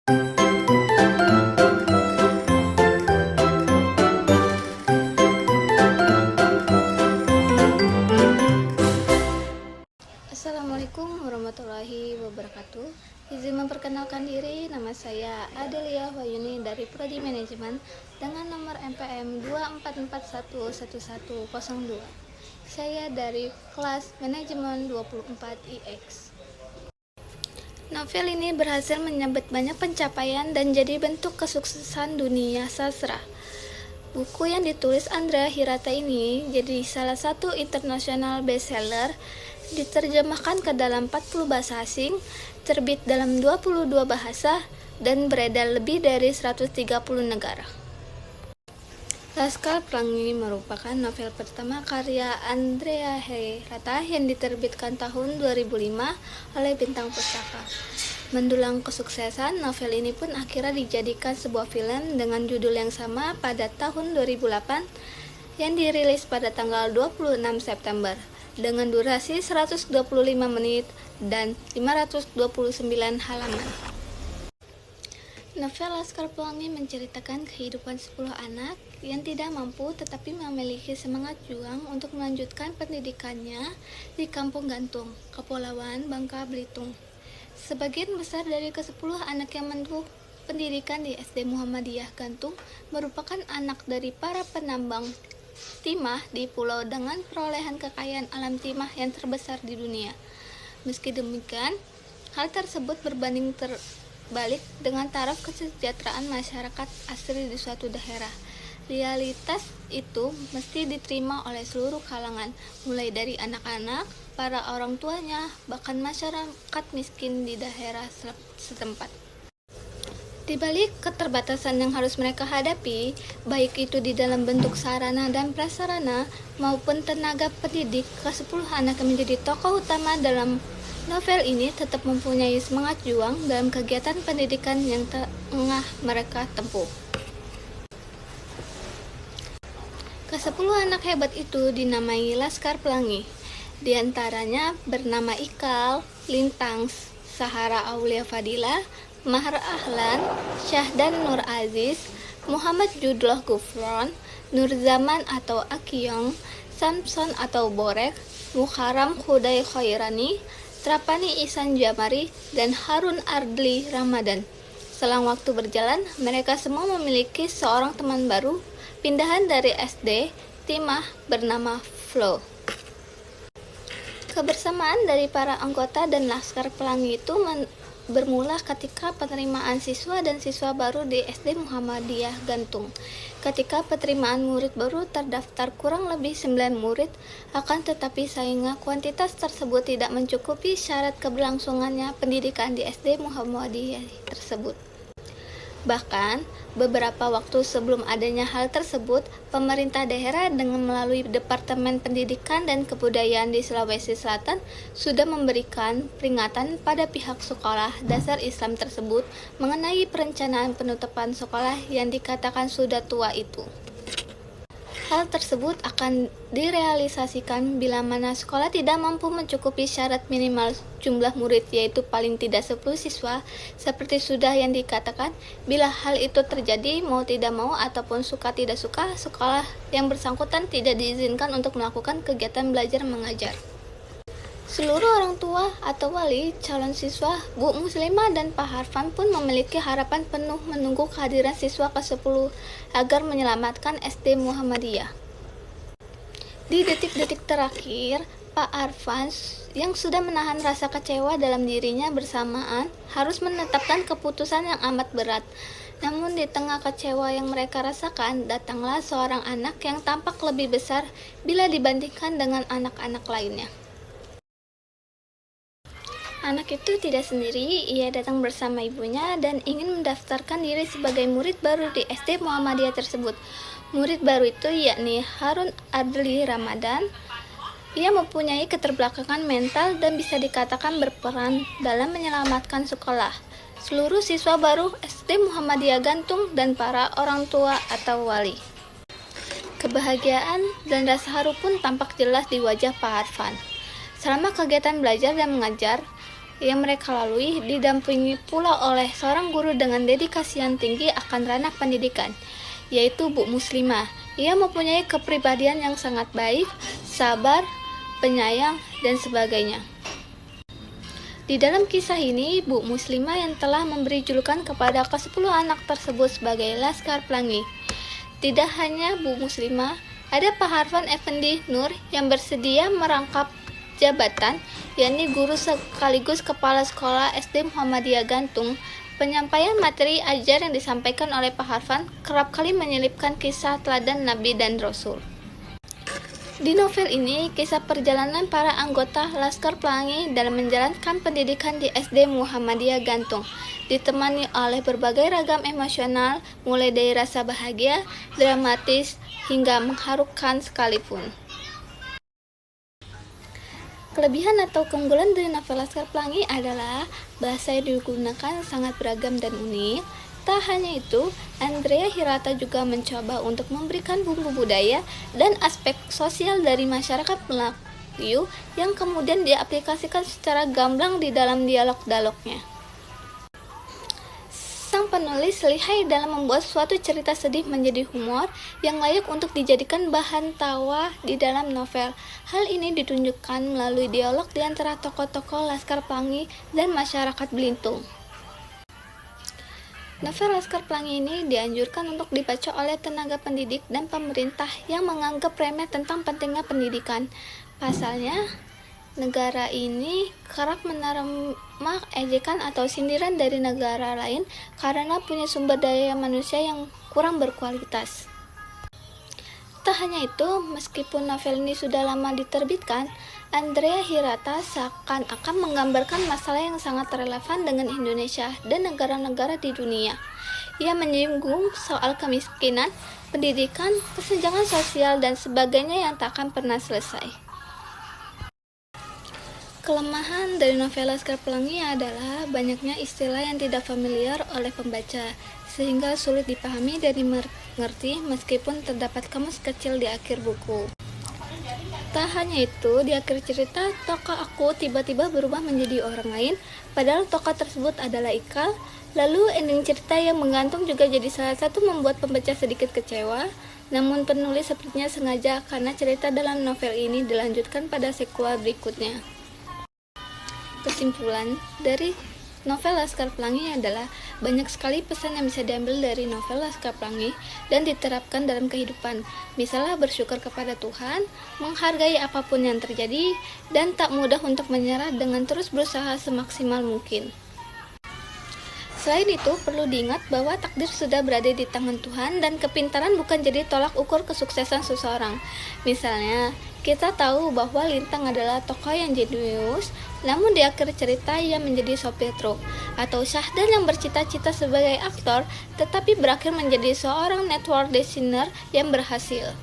Assalamualaikum warahmatullahi wabarakatuh. Izin memperkenalkan diri, nama saya Adelia Wayuni dari Prodi Manajemen dengan nomor MPM 244111102. Saya dari kelas Manajemen 24 IX. Novel ini berhasil menyabet banyak pencapaian dan jadi bentuk kesuksesan dunia sastra. Buku yang ditulis Andrea Hirata ini jadi salah satu international bestseller, diterjemahkan ke dalam 40 bahasa asing, terbit dalam 22 bahasa, dan beredar lebih dari 130 negara. Laskar Pelangi merupakan novel pertama karya Andrea Hirata yang diterbitkan tahun 2005 oleh Bintang Pustaka. Mendulang kesuksesan, novel ini pun akhirnya dijadikan sebuah film dengan judul yang sama pada tahun 2008 yang dirilis pada tanggal 26 September dengan durasi 125 menit dan 529 halaman. Novel Laskar Pelangi menceritakan kehidupan 10 anak yang tidak mampu tetapi memiliki semangat juang untuk melanjutkan pendidikannya di Kampung Gantung, Kepulauan Bangka Belitung. Sebagian besar dari ke-10 anak yang menempuh pendidikan di SD Muhammadiyah Gantung merupakan anak dari para penambang timah di pulau dengan perolehan kekayaan alam timah yang terbesar di dunia. Meski demikian, hal tersebut berbanding terbalik dengan taraf kesejahteraan masyarakat asli di suatu daerah. Realitas itu mesti diterima oleh seluruh kalangan, mulai dari anak-anak, para orang tuanya, bahkan masyarakat miskin di daerah setempat. Di balik keterbatasan yang harus mereka hadapi, baik itu di dalam bentuk sarana dan prasarana maupun tenaga pendidik, ke-10 anak yang menjadi tokoh utama dalam novel ini tetap mempunyai semangat juang dalam kegiatan pendidikan yang tengah mereka tempuh. Ke-10 anak hebat itu dinamai Laskar Pelangi. Di antaranya bernama Ikal, Lintang, Sahara Aulia Fadila, Mahar Ahlan, Syahdan Nur Aziz, Muhammad Judloh Gufron, Nur Zaman atau Akiyong, Samson atau Borek, Muharram Huday Khairani, Trapani Ihsan Jamari, dan Harun Ardli Ramadan. Selang waktu berjalan, mereka semua memiliki seorang teman baru, pindahan dari SD Timah bernama Flo. Kebersamaan dari para anggota dan Laskar Pelangi itu bermula ketika penerimaan siswa dan siswa baru di SD Muhammadiyah Gantung. Ketika penerimaan murid baru terdaftar kurang lebih 9 murid, akan tetapi sayangnya kuantitas tersebut tidak mencukupi syarat keberlangsungannya pendidikan di SD Muhammadiyah tersebut. Bahkan, beberapa waktu sebelum adanya hal tersebut, pemerintah daerah dengan melalui Departemen Pendidikan dan Kebudayaan di Sulawesi Selatan sudah memberikan peringatan pada pihak sekolah dasar Islam tersebut mengenai perencanaan penutupan sekolah yang dikatakan sudah tua itu. Hal tersebut akan direalisasikan bila mana sekolah tidak mampu mencukupi syarat minimal jumlah murid yaitu paling tidak 10 siswa seperti sudah yang dikatakan. Bila hal itu terjadi mau tidak mau ataupun suka tidak suka, sekolah yang bersangkutan tidak diizinkan untuk melakukan kegiatan belajar mengajar. Seluruh orang tua atau wali calon siswa, Bu Muslimah dan Pak Harfan pun memiliki harapan penuh menunggu kehadiran siswa ke-10 agar menyelamatkan SD Muhammadiyah. Di detik-detik terakhir, Pak Harfan yang sudah menahan rasa kecewa dalam dirinya bersamaan harus menetapkan keputusan yang amat berat. Namun di tengah kecewa yang mereka rasakan, datanglah seorang anak yang tampak lebih besar bila dibandingkan dengan anak-anak lainnya. Anak itu tidak sendiri, ia datang bersama ibunya dan ingin mendaftarkan diri sebagai murid baru di SD Muhammadiyah tersebut. Murid baru itu yakni Harun Ardli Ramadan. Ia mempunyai keterbelakangan mental dan bisa dikatakan berperan dalam menyelamatkan sekolah, seluruh siswa baru SD Muhammadiyah Gantung dan para orang tua atau wali. Kebahagiaan dan rasa haru pun tampak jelas di wajah Pak Harfan. Selama kegiatan belajar dan mengajar, yang mereka lalui didampingi pula oleh seorang guru dengan dedikasi yang tinggi akan ranah pendidikan, yaitu Bu Muslimah. Ia mempunyai kepribadian yang sangat baik, sabar, penyayang, dan sebagainya. Di dalam kisah ini, Bu Muslimah yang telah memberi julukan kepada ke-10 anak tersebut sebagai Laskar Pelangi. Tidak hanya Bu Muslimah, ada Pak Harfan Effendi Nur yang bersedia merangkap jabatan, yakni guru sekaligus kepala sekolah SD Muhammadiyah Gantung. Penyampaian materi ajar yang disampaikan oleh Pak Harfan kerap kali menyelipkan kisah teladan Nabi dan Rasul. Di novel ini, kisah perjalanan para anggota Laskar Pelangi dalam menjalankan pendidikan di SD Muhammadiyah Gantung ditemani oleh berbagai ragam emosional, mulai dari rasa bahagia, dramatis, hingga mengharukan sekalipun. Kelebihan atau keunggulan dari novel Laskar Pelangi adalah bahasa yang digunakan sangat beragam dan unik. Tak hanya itu, Andrea Hirata juga mencoba untuk memberikan bumbu budaya dan aspek sosial dari masyarakat Melayu yang kemudian diaplikasikan secara gamblang di dalam dialog-dialognya. Sang penulis lihai dalam membuat suatu cerita sedih menjadi humor yang layak untuk dijadikan bahan tawa di dalam novel. Hal ini ditunjukkan melalui dialog di antara tokoh-tokoh Laskar Pelangi dan masyarakat Belitung. Novel Laskar Pelangi ini dianjurkan untuk dibaca oleh tenaga pendidik dan pemerintah yang menganggap remeh tentang pentingnya pendidikan. Pasalnya, negara ini kerap menerima ejekan atau sindiran dari negara lain karena punya sumber daya manusia yang kurang berkualitas. Tak hanya itu, meskipun novel ini sudah lama diterbitkan, Andrea Hirata seakan-akan menggambarkan masalah yang sangat relevan dengan Indonesia dan negara-negara di dunia. Ia menyinggung soal kemiskinan, pendidikan, kesenjangan sosial, dan sebagainya yang tak akan pernah selesai. Kelemahan dari novel Laskar Pelangi adalah banyaknya istilah yang tidak familiar oleh pembaca, sehingga sulit dipahami dan dimengerti meskipun terdapat kamus kecil di akhir buku. Tak hanya itu, di akhir cerita, tokoh aku tiba-tiba berubah menjadi orang lain, padahal tokoh tersebut adalah Ikal. Lalu ending cerita yang menggantung juga jadi salah satu membuat pembaca sedikit kecewa, namun penulis sepertinya sengaja karena cerita dalam novel ini dilanjutkan pada sequel berikutnya. Kesimpulan dari novel Laskar Pelangi adalah banyak sekali pesan yang bisa diambil dari novel Laskar Pelangi dan diterapkan dalam kehidupan. Misalnya bersyukur kepada Tuhan, menghargai apapun yang terjadi, dan tak mudah untuk menyerah dengan terus berusaha semaksimal mungkin. Selain itu, perlu diingat bahwa takdir sudah berada di tangan Tuhan dan kepintaran bukan jadi tolak ukur kesuksesan seseorang. Misalnya, kita tahu bahwa Lintang adalah tokoh yang jenius, namun di akhir cerita ia menjadi sopir truk. Atau Syahdan yang bercita-cita sebagai aktor, tetapi berakhir menjadi seorang network designer yang berhasil.